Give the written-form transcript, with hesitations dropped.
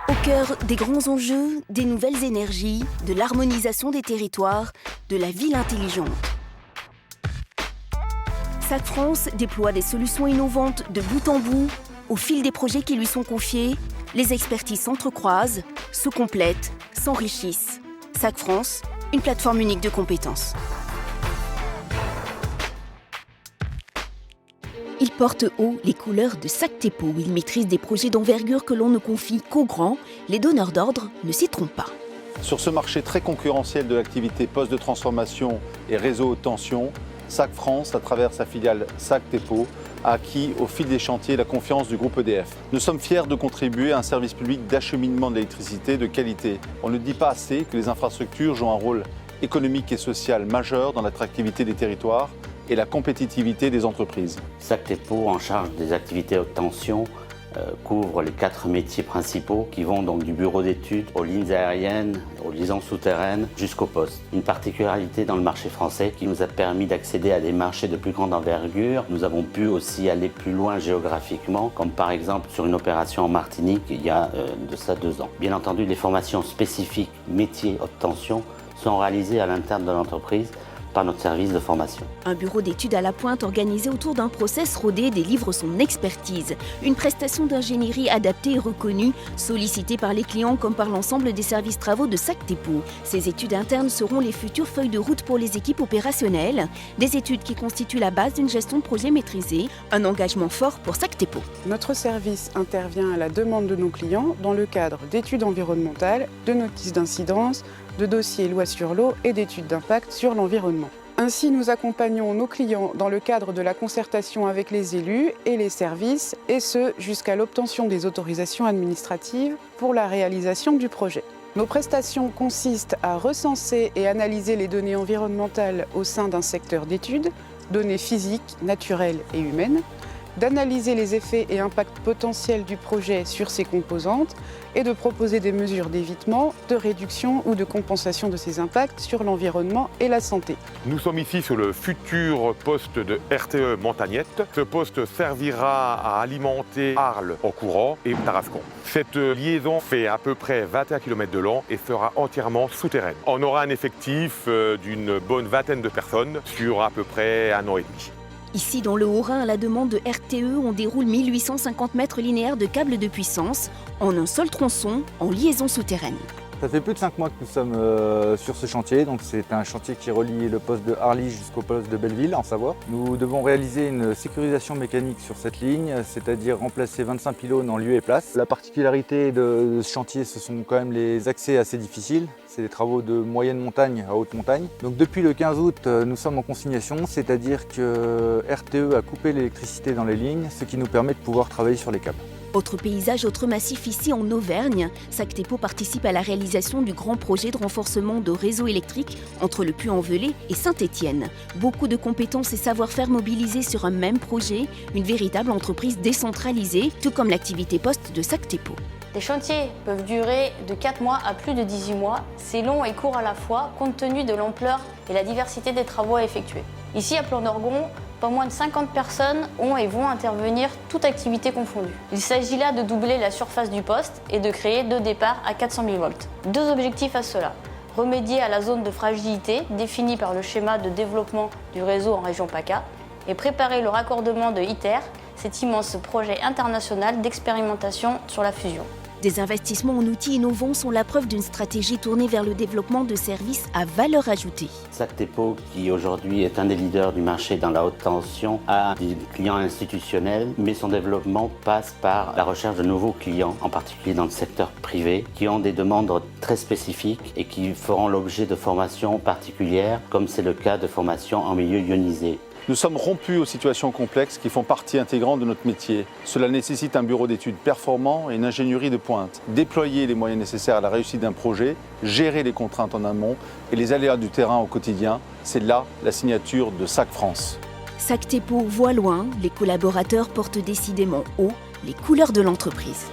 Au cœur des grands enjeux, des nouvelles énergies, de l'harmonisation des territoires, de la ville intelligente. SAC France déploie des solutions innovantes de bout en bout. Au fil des projets qui lui sont confiés, les expertises s'entrecroisent, se complètent, s'enrichissent. SAC France, une plateforme unique de compétences. Il porte haut les couleurs de SAC TEPO. Il maîtrise des projets d'envergure que l'on ne confie qu'aux grands. Les donneurs d'ordre ne s'y trompent pas. Sur ce marché très concurrentiel de l'activité poste de transformation et réseau haute tension, SAC France, à travers sa filiale SAC TEPO, a acquis au fil des chantiers la confiance du groupe EDF. Nous sommes fiers de contribuer à un service public d'acheminement de l'électricité de qualité. On ne dit pas assez que les infrastructures jouent un rôle économique et social majeur dans l'attractivité des territoires et la compétitivité des entreprises. SAC TEPO, en charge des activités haute tension, couvre les 4 métiers principaux qui vont donc du bureau d'études aux lignes aériennes, aux liaisons souterraines jusqu'au poste. Une particularité dans le marché français qui nous a permis d'accéder à des marchés de plus grande envergure. Nous avons pu aussi aller plus loin géographiquement, comme par exemple sur une opération en Martinique il y a de ça 2 ans. Bien entendu, les formations spécifiques métiers haute tension sont réalisées à l'interne de l'entreprise par notre service de formation. Un bureau d'études à la pointe organisé autour d'un process rodé délivre son expertise. Une prestation d'ingénierie adaptée et reconnue, sollicitée par les clients comme par l'ensemble des services travaux de SAC TEPO. Ces études internes seront les futures feuilles de route pour les équipes opérationnelles. Des études qui constituent la base d'une gestion de projet maîtrisée. Un engagement fort pour SAC TEPO. Notre service intervient à la demande de nos clients dans le cadre d'études environnementales, de notices d'incidence, de dossiers loi sur l'eau et d'études d'impact sur l'environnement. Ainsi, nous accompagnons nos clients dans le cadre de la concertation avec les élus et les services, et ce, jusqu'à l'obtention des autorisations administratives pour la réalisation du projet. Nos prestations consistent à recenser et analyser les données environnementales au sein d'un secteur d'études, données physiques, naturelles et humaines, d'analyser les effets et impacts potentiels du projet sur ses composantes et de proposer des mesures d'évitement, de réduction ou de compensation de ces impacts sur l'environnement et la santé. Nous sommes ici sur le futur poste de RTE Montagnette. Ce poste servira à alimenter Arles en courant et Tarascon. Cette liaison fait à peu près 21 km de long et sera entièrement souterraine. On aura un effectif d'une bonne vingtaine de personnes sur à peu près 1 an et demi. Ici, dans le Haut-Rhin, à la demande de RTE, on déroule 1850 mètres linéaires de câbles de puissance en un seul tronçon, en liaison souterraine. Ça fait plus de 5 mois que nous sommes sur ce chantier, donc c'est un chantier qui relie le poste de Harly jusqu'au poste de Belleville, en Savoie. Nous devons réaliser une sécurisation mécanique sur cette ligne, c'est-à-dire remplacer 25 pylônes en lieu et place. La particularité de ce chantier, ce sont quand même les accès assez difficiles. C'est des travaux de moyenne montagne à haute montagne. Donc depuis le 15 août, nous sommes en consignation, c'est-à-dire que RTE a coupé l'électricité dans les lignes, ce qui nous permet de pouvoir travailler sur les câbles. Autre paysage, autre massif ici en Auvergne. SAC TEPO participe à la réalisation du grand projet de renforcement de réseau électrique entre le Puy-en-Velay et Saint-Étienne. Beaucoup de compétences et savoir-faire mobilisés sur un même projet, une véritable entreprise décentralisée, tout comme l'activité poste de SAC TEPO. Les chantiers peuvent durer de 4 mois à plus de 18 mois. C'est long et court à la fois, compte tenu de l'ampleur et la diversité des travaux à effectuer. Ici, à Plan-d'Orgon, pas moins de 50 personnes ont et vont intervenir, toute activité confondue. Il s'agit là de doubler la surface du poste et de créer 2 départs à 400 000 volts. 2 objectifs à cela. Remédier à la zone de fragilité définie par le schéma de développement du réseau en région PACA et préparer le raccordement de ITER, cet immense projet international d'expérimentation sur la fusion. Des investissements en outils innovants sont la preuve d'une stratégie tournée vers le développement de services à valeur ajoutée. SAC TEPO, qui aujourd'hui est un des leaders du marché dans la haute tension, a des clients institutionnels, mais son développement passe par la recherche de nouveaux clients, en particulier dans le secteur privé, qui ont des demandes très spécifiques et qui feront l'objet de formations particulières, comme c'est le cas de formations en milieu ionisé. Nous sommes rompus aux situations complexes qui font partie intégrante de notre métier. Cela nécessite un bureau d'études performant et une ingénierie de pointe. Déployer les moyens nécessaires à la réussite d'un projet, gérer les contraintes en amont et les aléas du terrain au quotidien, c'est là la signature de SAC France. SAC TEPO voit loin, les collaborateurs portent décidément haut les couleurs de l'entreprise.